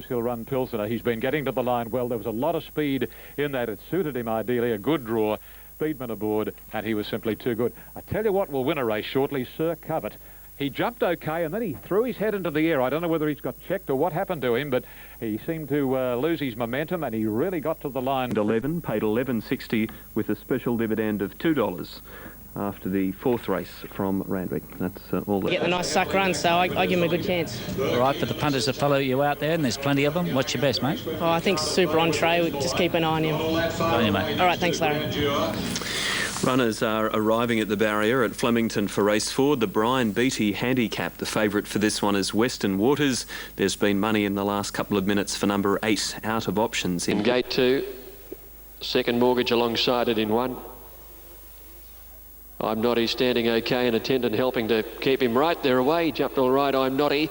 He'll run Pilsener. He's been getting to the line well. There was a lot of speed in that. It suited him ideally. A good draw. Speedman aboard, and he was simply too good. I tell you what will win a race shortly, Sir Covert. He jumped okay, and then he threw his head into the air. I don't know whether he's got checked or what happened to him, but he seemed to lose his momentum, and he really got to the line. 11, paid $11.60 with a special dividend of $2 after the fourth race from Randwick. That's all. Get the nice suck run, so I give him a good chance. All right, for the punters that follow you out there, and there's plenty of them, what's your best, mate? Oh, I think Super Entree. We just keep an eye on him. On you, mate. All right, thanks, Larry. Runners are arriving at the barrier at Flemington for race 4. The Brian Beattie handicap. The favourite for this one is Western Waters. There's been money in the last couple of minutes for number 8 out of options. In gate 2, second mortgage alongside it in 1. I'm Noddy standing okay, and attendant helping to keep him right. They're away. Jumped all right, I'm Noddy.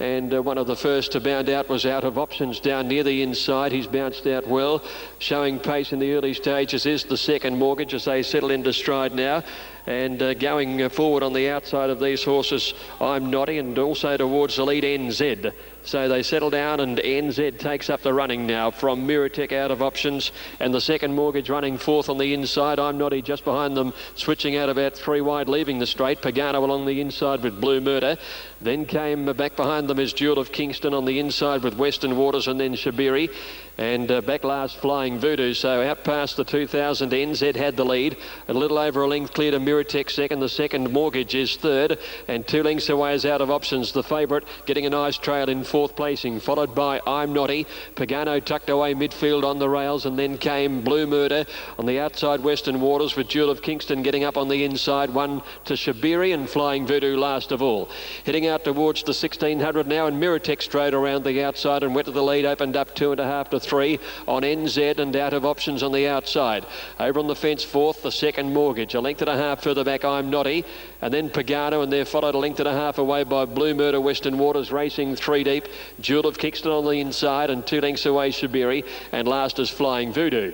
And one of the first to bound out was Out of Options down near the inside. He's bounced out well. Showing pace in the early stages is the second mortgage as they settle into stride now. And going forward on the outside of these horses, I'm Noddy, and also towards the lead NZ. So they settle down, and NZ takes up the running now from Miratech Out of Options, and the second mortgage running fourth on the inside. I'm Noddy just behind them, switching out about 3 wide, leaving the straight. Pagano along the inside with Blue Murder. Then came back behind them is Jewel of Kingston on the inside with Western Waters, and then Shabiri. And back last Flying Voodoo. So out past the 2000, NZ had the lead. A little over a length clear to Miratech second. The second mortgage is third, and 2 lengths away is Out of Options, the favourite, getting a nice trail in fourth placing, followed by I'm Noddy. Pagano tucked away midfield on the rails, and then came Blue Murder on the outside. Western Waters with Jewel of Kingston getting up on the inside. 1 to Shabiri, and Flying Voodoo last of all. Heading out towards the 1600 now, and Miratech strode around the outside and went to the lead, opened up 2.5 to 3 on NZ, and Out of Options on the outside. Over on the fence fourth, the second mortgage. A length and a half further back, I'm Noddy, and then Pagano, and they're followed a length and a half away by Blue Murder. Western Waters racing 3 deep. Jewel of Kingston on the inside, and 2 lengths away Shabiri, and last is Flying Voodoo.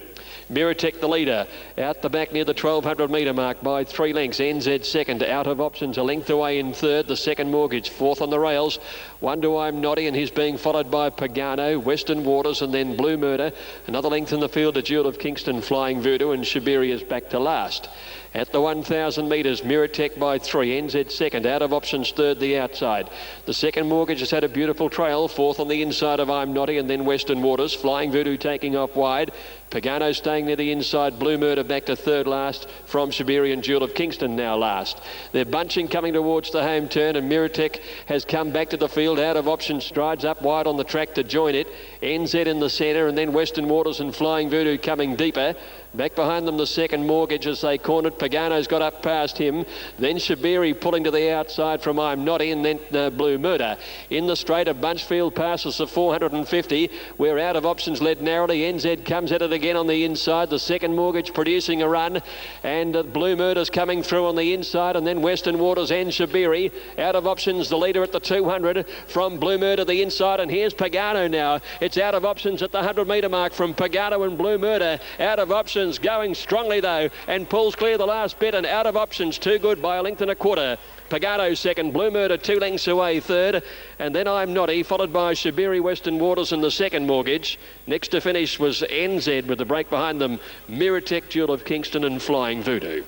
Miratech the leader, out the back near the 1200 metre mark by 3 lengths. NZ second, Out of Options a length away in third. The second mortgage fourth on the rails. 1 to I'm Noddy, and he's being followed by Pagano, Western Waters, and then Blue Murder. Another length in the field to Jewel of Kingston, Flying Voodoo, and Shabiri is back to last. At the 1,000 metres, Miratech by 3, NZ second, Out of Options third, the outside. The second mortgage has had a beautiful trail, fourth on the inside of I'm Noddy, and then Western Waters. Flying Voodoo taking off wide. Pagano staying near the inside. Blue Murder back to third last from Shabiri, and Jewel of Kingston now last. They're bunching coming towards the home turn, and Miratech has come back to the field. Out of Options strides up wide on the track to join it. NZ in the centre, and then Western Waters and Flying Voodoo coming deeper. Back behind them, the second mortgage as they cornered. Pagano's got up past him. Then Shabiri pulling to the outside from I'm Noddy, and then Blue Murder. In the straight of Bunchfield passes the 450, where Out of Options led narrowly. NZ comes at it again on the inside. The second mortgage producing a run, and Blue Murder's coming through on the inside, and then Western Waters and Shabiri. Out of Options the leader at the 200 from Blue Murder the inside, and here's Pagano now. It's Out of Options at the 100 metre mark from Pagano and Blue Murder. Out of Options going strongly though, and pulls clear the last bit, and Out of Options too good by a length and a quarter. Pagano second, Blue Murder 2 lengths away third, and then I'm Noddy, followed by Shabiri, Western Waters and the second mortgage. Next to finish was NZ with the break behind them, Miratech, Jewel of Kingston and Flying Voodoo.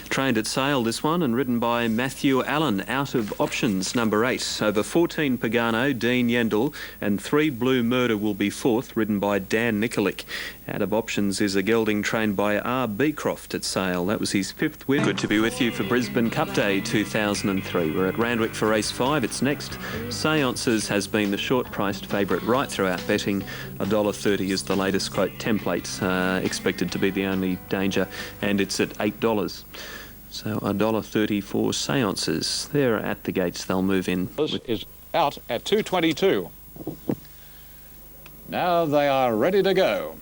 Trained at Sale, this one, and ridden by Matthew Allen. Out of Options, number 8. Over 14 Pagano, Dean Yendall, and 3 Blue Murder will be fourth, ridden by Dan Nikolic. Out of Options is a gelding trained by R. Beecroft at Sale. That was his 5th win. Good to be with you for Brisbane Cup Day 2003. We're at Randwick for race 5. It's next. Seances has been the short-priced favourite right throughout betting. $1.30 is the latest quote template, expected to be the only danger, and it's at $8. So $1.30 for Seances. They're at the gates. They'll move in. Is out at 2:22. Now they are ready to go.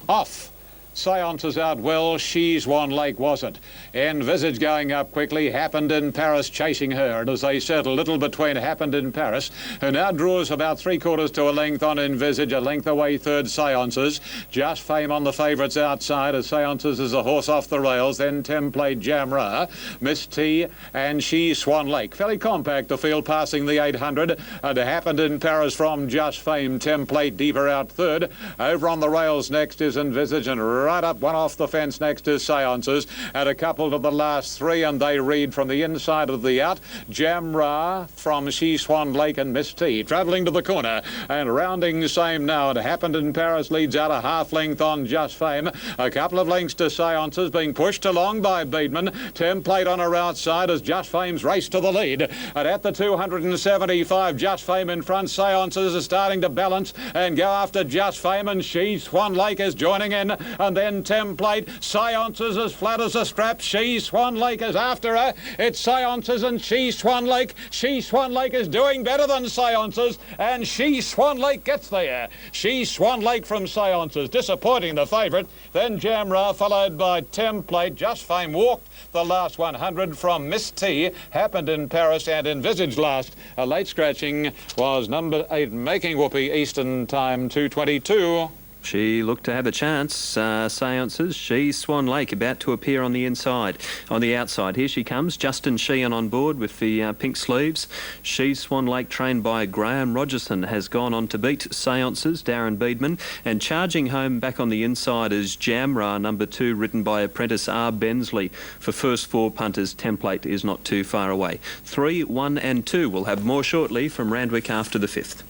Off. Seances out well. She's Swan Lake wasn't. Envisage going up quickly. Happened in Paris chasing her. And as they settle, a little between Happened in Paris, who now draws about 3/4 to a length on Envisage. A length away third Seances. Just Fame on the favourites outside as Seances is a horse off the rails. Then Template Jamra, Miss T and She's Swan Lake. Fairly compact the field passing the 800. And Happened in Paris from Just Fame. Template deeper out third. Over on the rails next is Envisage, and right up one off the fence next is Seances, and a couple to the last three, and they read from the inside of the out. Jamra from She Swan Lake and Miss T travelling to the corner and rounding same now. It Happened in Paris leads out a half length on Just Fame. A couple of lengths to Seances being pushed along by Beedman. Template on her outside as Just Fame's race to the lead. And at the 275, Just Fame in front. Seances are starting to balance and go after Just Fame, and She Swan Lake is joining in, and then Template. Seances as flat as a strap. She Swan Lake is after her. It's Seances and She Swan Lake. She Swan Lake is doing better than Seances, and She Swan Lake gets there. She Swan Lake from Seances, disappointing the favourite. Then Jamra, followed by Template. Just Fame walked the last 100 from Miss T. Happened in Paris, and Envisage last. A late scratching was number 8, Making Whoopee, Eastern Time 2:22. She looked to have a chance. Seances. She's Swan Lake about to appear on the inside. On the outside, here she comes. Justin Sheehan on board with the pink sleeves. She's Swan Lake, trained by Graham Rogerson, has gone on to beat Seances, Darren Beedman. And charging home back on the inside is Jamra, number 2, ridden by apprentice R. Bensley. For first 4 punters, Template is not too far away. 3, 1 and 2. We'll have more shortly from Randwick after the 5th.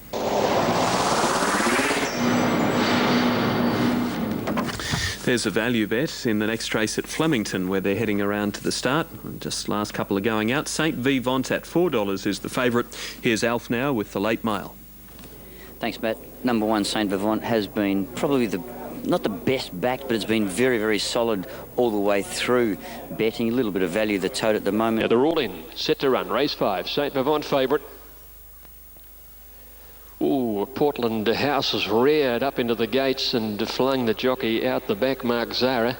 There's a value bet in the next race at Flemington, where they're heading around to the start. Just last couple are going out. Saint Vivant at $4 is the favourite. Here's Alf now with the late mail. Thanks, Matt. Number 1, Saint Vivant, has been probably not the best backed, but it's been very, very solid all the way through betting. A little bit of value the tote at the moment. Now they're all in, set to run. Race 5, Saint Vivant favourite. Ooh, Portland House has reared up into the gates and flung the jockey out the back, Mark Zara.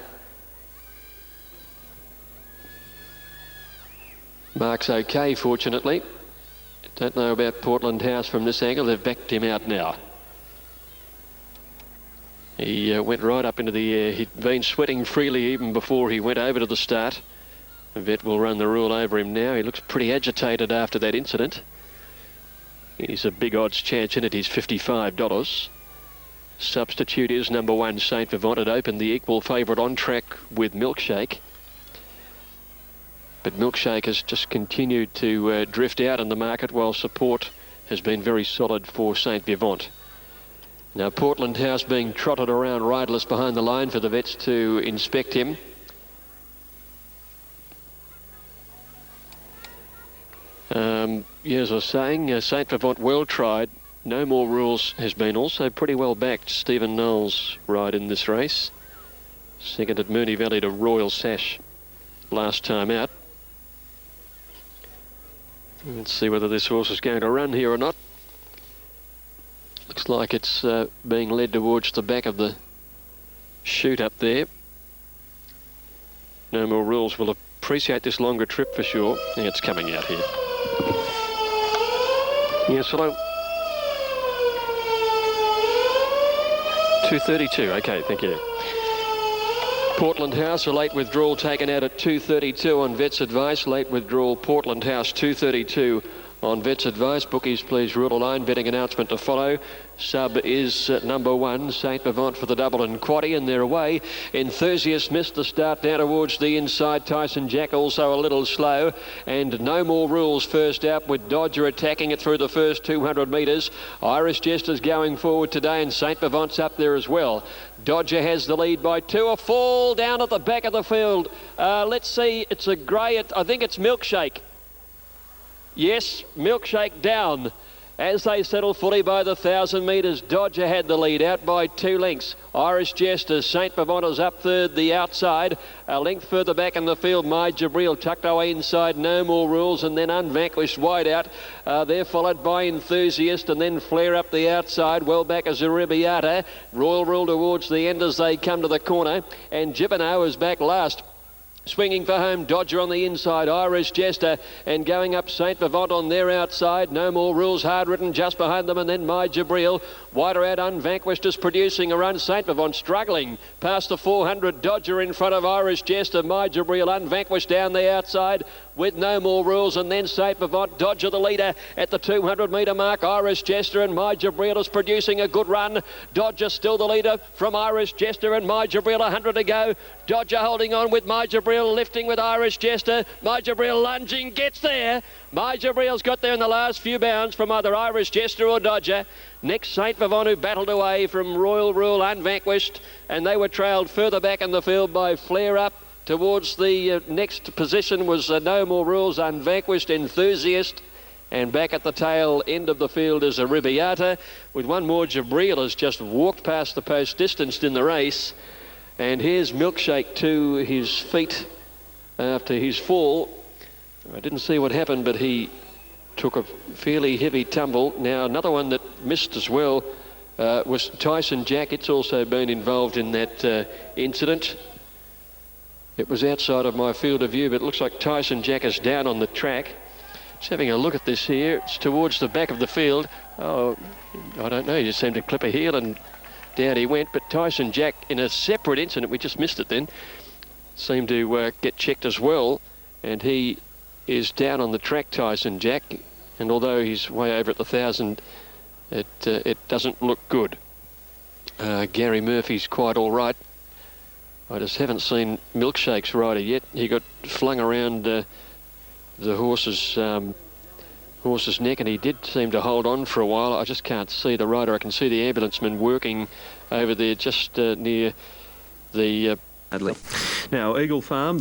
Mark's okay, fortunately. Don't know about Portland House from this angle. They've backed him out now. He went right up into the air. He'd been sweating freely even before he went over to the start. The vet will run the rule over him now. He looks pretty agitated after that incident. He's a big odds chance in it. He's $55. Substitute is number 1, Saint Vivant. It opened the equal favourite on track with Milkshake. But Milkshake has just continued to drift out in the market, while support has been very solid for Saint Vivant. Now Portland House being trotted around riderless behind the line for the vets to inspect him. As I was saying, Saint Vivant well tried. No More Rules has been also pretty well backed. Stephen Knowles' ride in this race. Second at Moonee Valley to Royal Sash last time out. Let's see whether this horse is going to run here or not. Looks like it's being led towards the back of the chute up there. No More Rules will appreciate this longer trip for sure. Yeah, it's coming out here. Yes, hello. 2:32. Okay, thank you. Portland House, a late withdrawal taken out at 2:32 on Vet's advice. Late withdrawal, Portland House, 2:32 on Vet's advice. Bookies, please rule a line. Betting announcement to follow. Sub is number 1, Saint Vivant for the double and quaddie, and they're away. Enthusiast missed the start down towards the inside. Tyson Jack also a little slow, and No More Rules first out, with Dodger attacking it through the first 200 metres. Irish Jester's going forward today, and Saint Vivant's up there as well. Dodger has the lead by 2. A fall down at the back of the field. Let's see, it's a grey, I think it's Milkshake. Yes, Milkshake down. As they settle fully by the 1,000 metres, Dodger had the lead out by 2 lengths. Irish Jester, St. Pavonta's up third, the outside. A length further back in the field, My Jabril tucked away inside, No More Rules, and then Unvanquished wide out. They're followed by Enthusiast, and then Flare up the outside. Well back as Arribiata. Royal Rule towards the end as they come to the corner, and Gibino is back last. Swinging for home, Dodger on the inside, Irish Jester, and going up St. Pavont on their outside. No More Rules, hard ridden just behind them, and then My Jabril. Wider out, Unvanquished is producing a run. St. Pavont struggling past the 400. Dodger in front of Irish Jester, My Jabril, Unvanquished down the outside with No More Rules, and then St. Pavont. Dodger the leader at the 200 metre mark. Irish Jester and My Jabril is producing a good run. Dodger still the leader from Irish Jester and My Jabril, 100 to go. Dodger holding on with My Jabril, lifting with Irish Jester. My Jabril lunging, gets there. My Jabril's got there in the last few bounds from either Irish Jester or Dodger. Next, St. Pavont, who battled away from Royal Rule, Unvanquished, and they were trailed further back in the field by Flare Up. Towards the next position was No More Rules, Unvanquished, Enthusiast, and back at the tail end of the field is Arribiata, with one more. Jabril has just walked past the post, distanced in the race. And here's Milkshake to his feet after his fall. I didn't see what happened, but he took a fairly heavy tumble. Now, another one that missed as well was Tyson Jack. It's also been involved in that incident. It was outside of my field of view, but it looks like Tyson Jack is down on the track. Just having a look at this here. It's towards the back of the field. Oh, I don't know. He just seemed to clip a heel and down he went. But Tyson Jack, in a separate incident, we just missed it then, seemed to get checked as well. And he is down on the track, Tyson Jack. And although he's way over at the 1,000, it doesn't look good. Gary Murphy's quite all right. I just haven't seen Milkshake's rider yet. He got flung around the horse's neck, and he did seem to hold on for a while. I just can't see the rider. I can see the ambulanceman working over there just near the... Now, Eagle Farm.